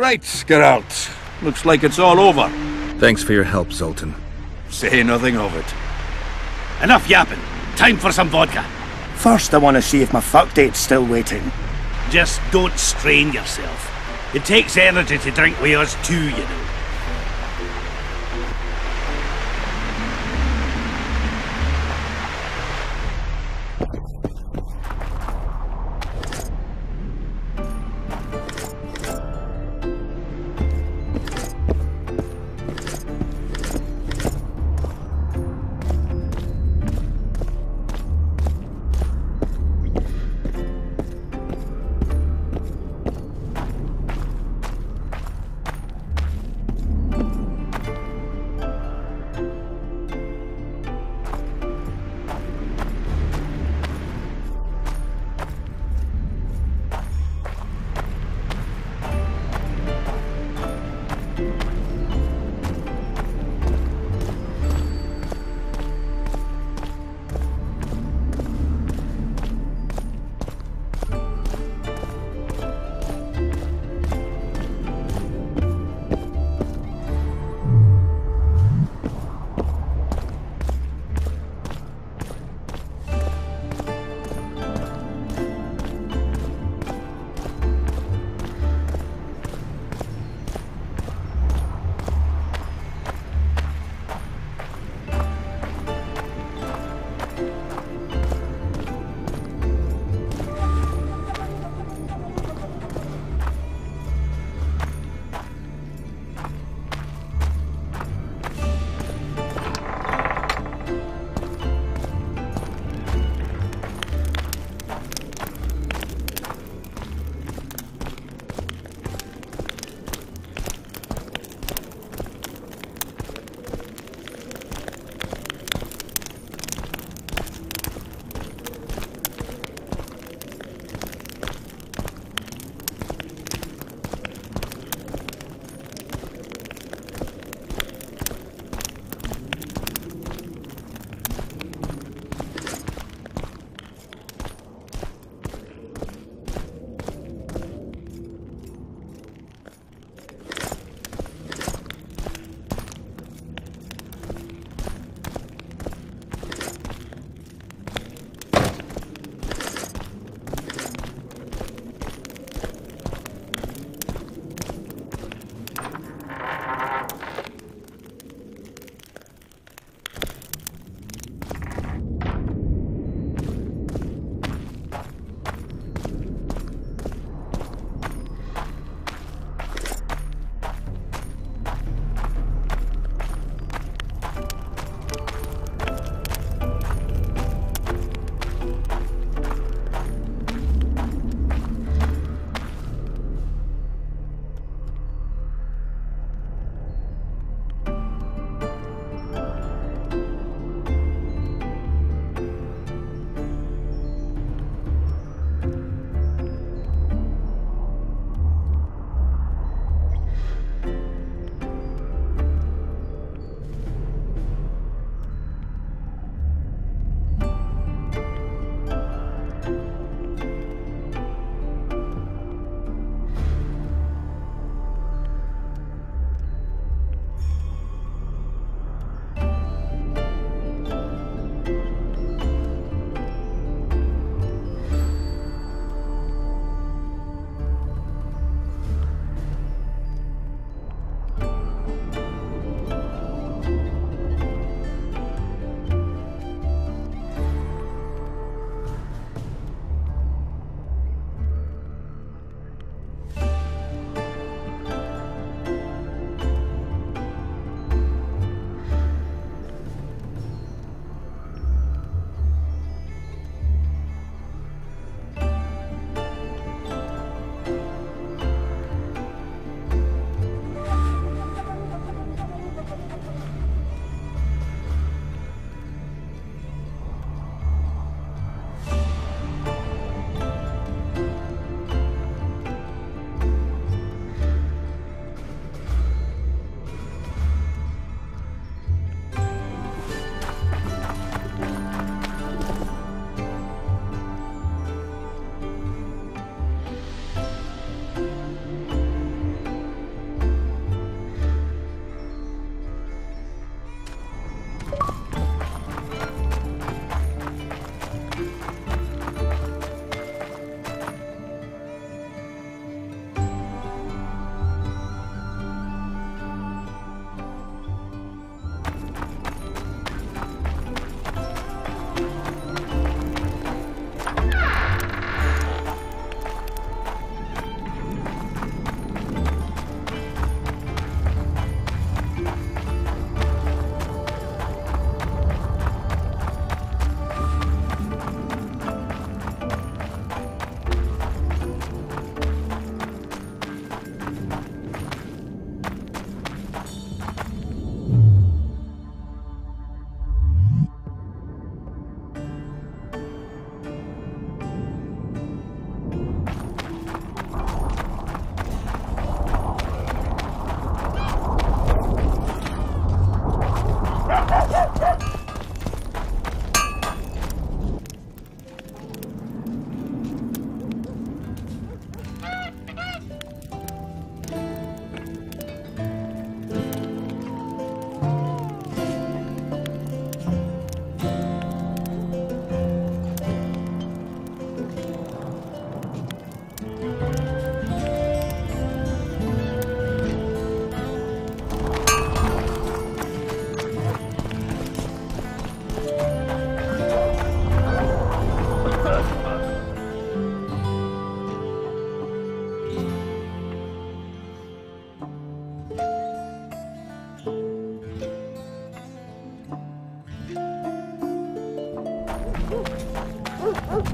Right, Geralt. Looks like it's all over. Thanks for your help, Zoltan. Say nothing of it. Enough yapping. Time for some vodka. First, I want to see if my fuck date's still waiting. Just don't strain yourself. It takes energy to drink with us too, you know.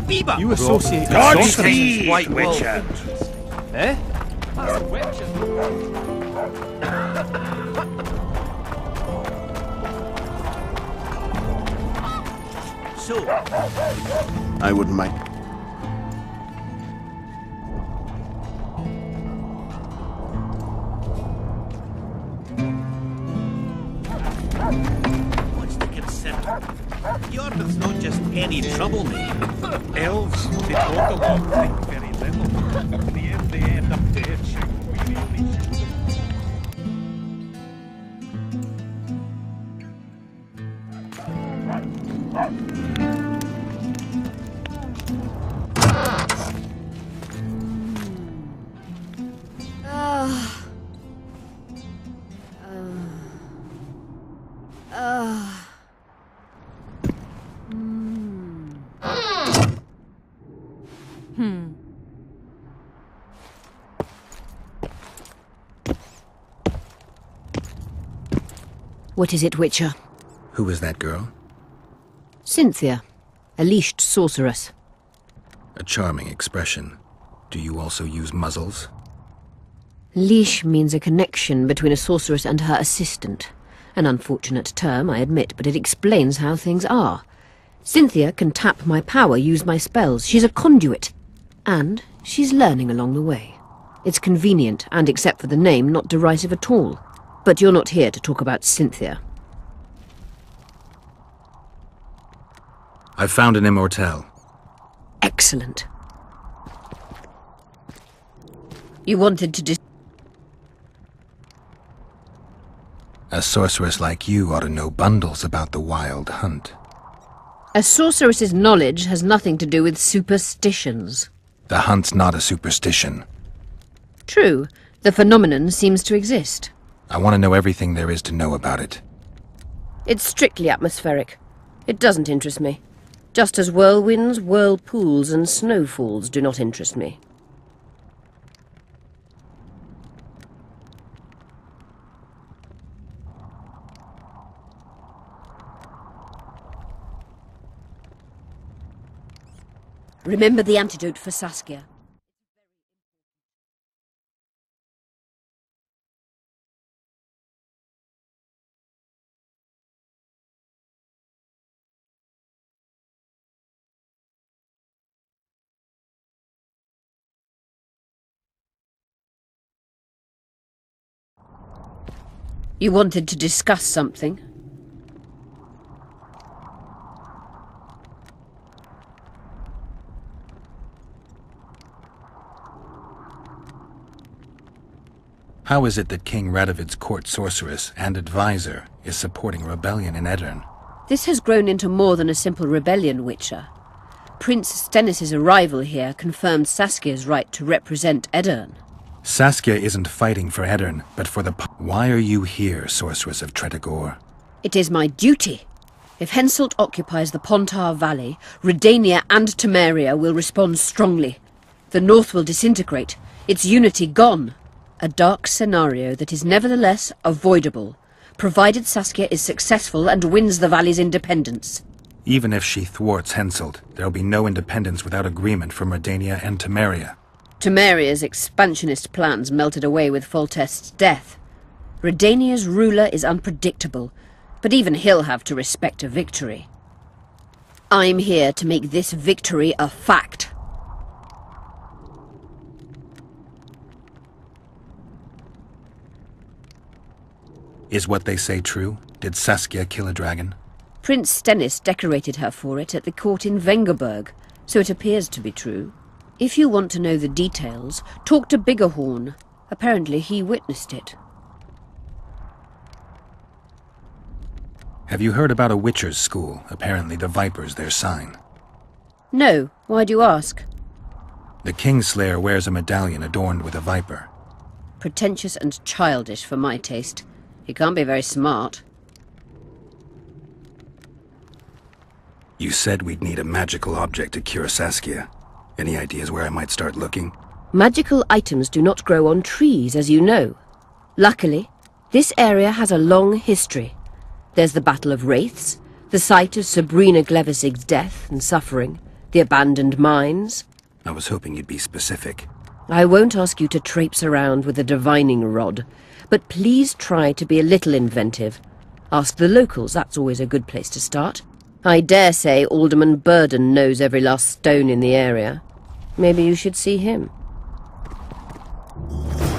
Fever! You associate Godspeed, White Witcher! Eh? So, I wouldn't mind. what's to consider? Jordan's not just any troublemaker. Elves, they talk a lot, think very little. In the end, they end up dead, shouting really, really What is it, Witcher? Who is that girl? Cynthia, a leashed sorceress. A charming expression. Do you also use muzzles? Leash means a connection between a sorceress and her assistant. An unfortunate term, I admit, but it explains how things are. Cynthia can tap my power, use my spells. She's a conduit. And she's learning along the way. It's convenient, and except for the name, not derisive at all. But you're not here to talk about Cynthia. I've found an immortelle. Excellent. You wanted to A sorceress like you ought to know bundles about the wild hunt. A sorceress's knowledge has nothing to do with superstitions. The hunt's not a superstition. True, the phenomenon seems to exist. I want to know everything there is to know about it. It's strictly atmospheric. It doesn't interest me. Just as whirlwinds, whirlpools, and snowfalls do not interest me. Remember the antidote for Saskia. You wanted to discuss something? How is it that King Radovid's court sorceress and advisor is supporting a rebellion in Edirn? This has grown into more than a simple rebellion, Witcher. Prince Stennis's arrival here confirmed Saskia's right to represent Edirn. Saskia isn't fighting for Edirn, but for the... Why are you here, sorceress of Tretogor? It is my duty. If Henselt occupies the Pontar Valley, Redania and Temeria will respond strongly. The North will disintegrate, its unity gone. A dark scenario that is nevertheless avoidable, provided Saskia is successful and wins the Valley's independence. Even if she thwarts Henselt, there'll be no independence without agreement from Redania and Temeria. Temeria's expansionist plans melted away with Foltest's death. Redania's ruler is unpredictable, but even he'll have to respect a victory. I'm here to make this victory a fact. Is what they say true? Did Saskia kill a dragon? Prince Stennis decorated her for it at the court in Vengerberg, so it appears to be true. If you want to know the details, talk to Biggerhorn. Apparently he witnessed it. Have you heard about a Witcher's school? Apparently the Viper's their sign. No, why do you ask? The Kingslayer wears a medallion adorned with a viper. Pretentious and childish for my taste. He can't be very smart. You said we'd need a magical object to cure Saskia. Any ideas where I might start looking? Magical items do not grow on trees, as you know. Luckily, this area has a long history. There's the Battle of Wraiths, the site of Sabrina Glevisig's death and suffering, The abandoned mines? I was hoping you'd be specific. I won't ask you to traipse around with a divining rod, but please try to be a little inventive. Ask the locals, that's always a good place to start. I dare say Alderman Burden knows every last stone in the area. Maybe you should see him.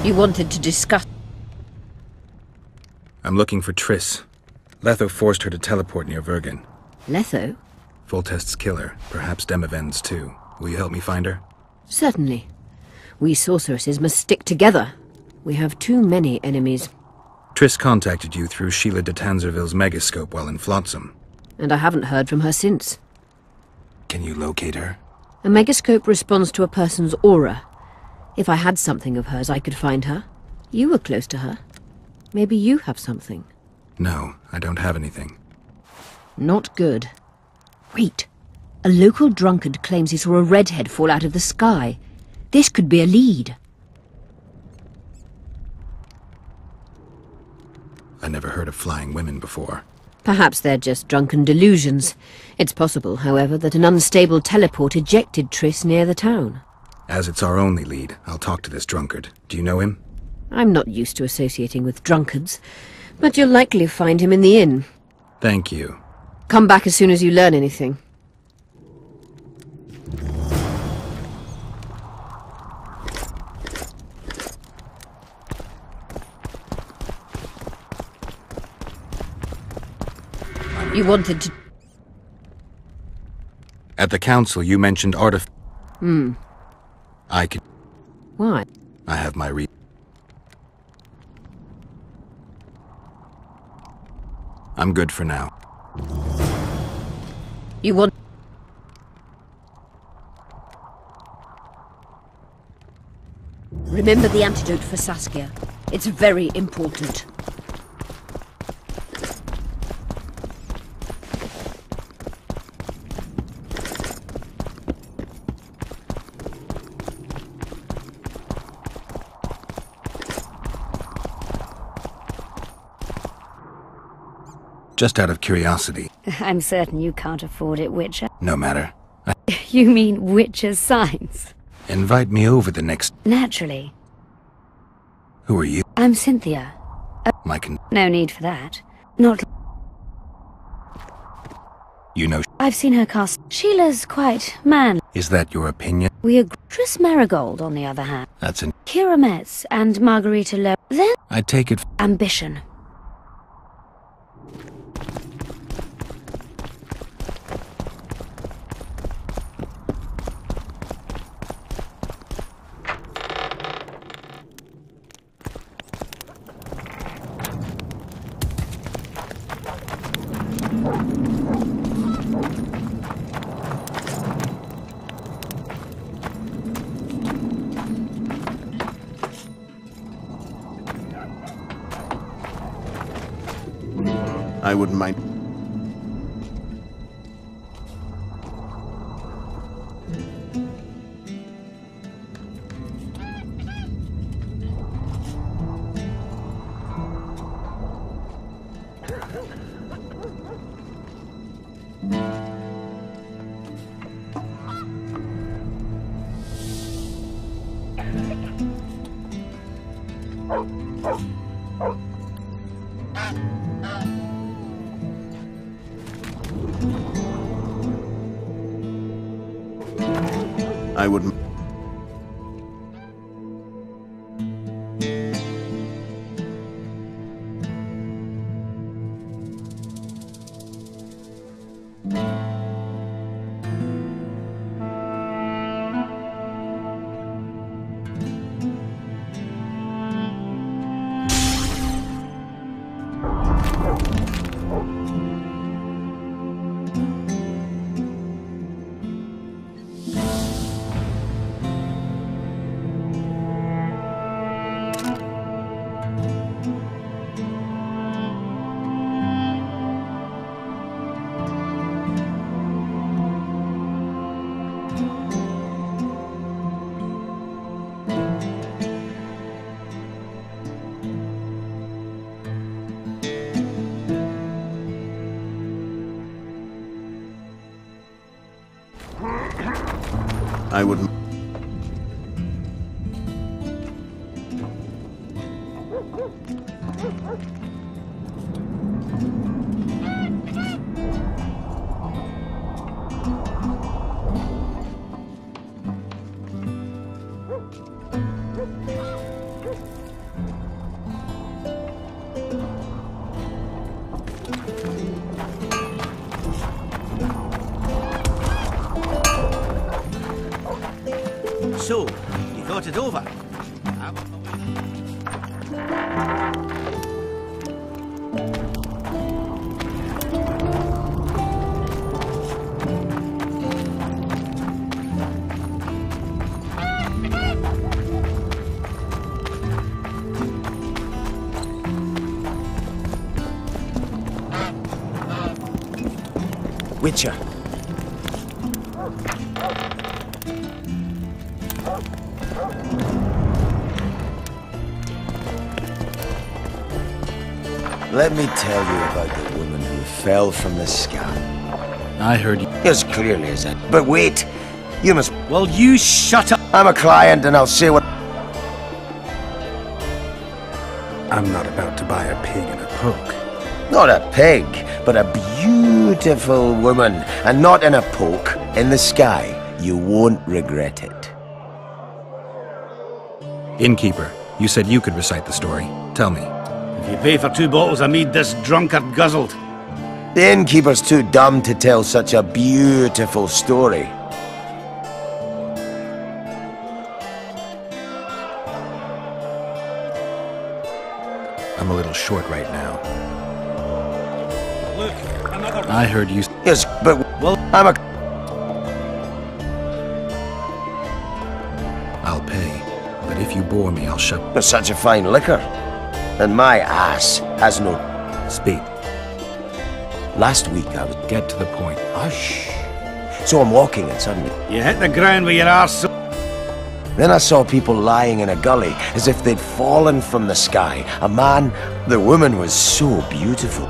You wanted to discuss... I'm looking for Triss. Letho forced her to teleport near Vergen. Letho? Foltest's killer, perhaps Demavend's too. Will you help me find her? Certainly. We sorceresses must stick together. We have too many enemies. Triss contacted you through Sheila de Tanzerville's megascope while in Flotsam. And I haven't heard from her since. Can you locate her? A megascope responds to a person's aura. If I had something of hers, I could find her. You were close to her. Maybe you have something. No, I don't have anything. Not good. Wait. A local drunkard claims he saw a redhead fall out of the sky. This could be a lead. I never heard of flying women before. Perhaps they're just drunken delusions. It's possible, however, that an unstable teleport ejected Triss near the town. As it's our only lead, I'll talk to this drunkard. Do you know him? I'm not used to associating with drunkards, but you'll likely find him in the inn. Thank you. Come back as soon as you learn anything. You wanted to... At the council, you mentioned I could... Why? I have my I'm good for now. You want... Remember the antidote for Saskia. It's very important. Just out of curiosity. I'm certain you can't afford it, Witcher. No matter. You mean Witcher's signs? Invite me over the next... Naturally. Who are you? I'm Cynthia. No need for that. Not... You know... I've seen her cast. Sheila's quite manly. Is that your opinion? We agree. Triss Marigold, on the other hand. That's an... Kira Metz and Margarita Lowe. Then... I take it... Ambition. I wouldn't mind. I wouldn't. I would... So, you thought it over? Witcher. Let me tell you about the woman who fell from the sky. I heard you. As clearly as that. But wait! You must... Well, you shut up! I'm a client and I'll say what... I'm not about to buy a pig in a poke. Not a pig, but a beautiful woman. And not in a poke, in the sky. You won't regret it. Innkeeper, you said you could recite the story. Tell me. If you pay for 2 bottles of mead, this drunkard guzzled. The innkeeper's too dumb to tell such a beautiful story. I'm a little short right now. Look, another one. I heard you. Yes, but... Well, I'm a... I'll pay. But if you bore me, I'll shut. There's such a fine liquor. And my ass has no... Speak. Last week I was... Get to the point. Hush. So I'm walking and suddenly... you hit the ground with your arse. Then I saw people lying in a gully as if they'd fallen from the sky. A man... The woman was so beautiful.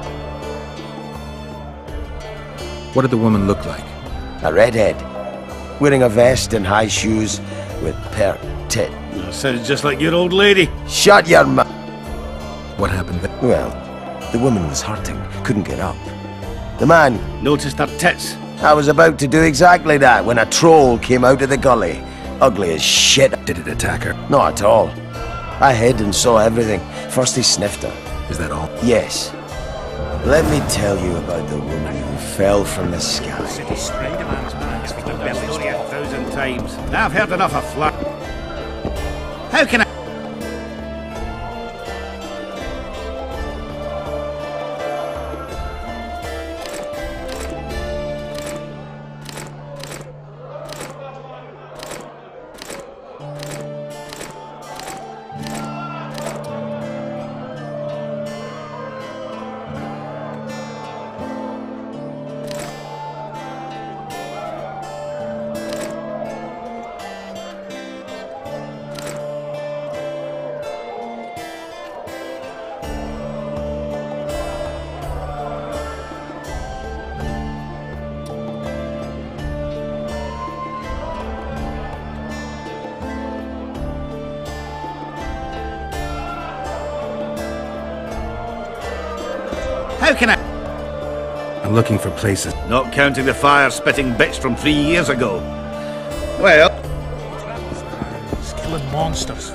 What did the woman look like? A redhead. Wearing a vest and high shoes with pert tit. Sounds just like your old lady. Shut your mouth. What happened then? Well, the woman was hurting. Couldn't get up. The man... Noticed her tits. I was about to do exactly that when a troll came out of the gully. Ugly as shit. Did it attack her? Not at all. I hid and saw everything. First he sniffed her. Is that all? Yes. Let me tell you about the woman who fell from the sky. City Spider-Man's man has told that story 1,000 times. Now I've heard enough of flirt. How can I... How can I... I'm looking for places. Not counting the fire-spitting bitch from 3 years ago. Well... Killing monsters.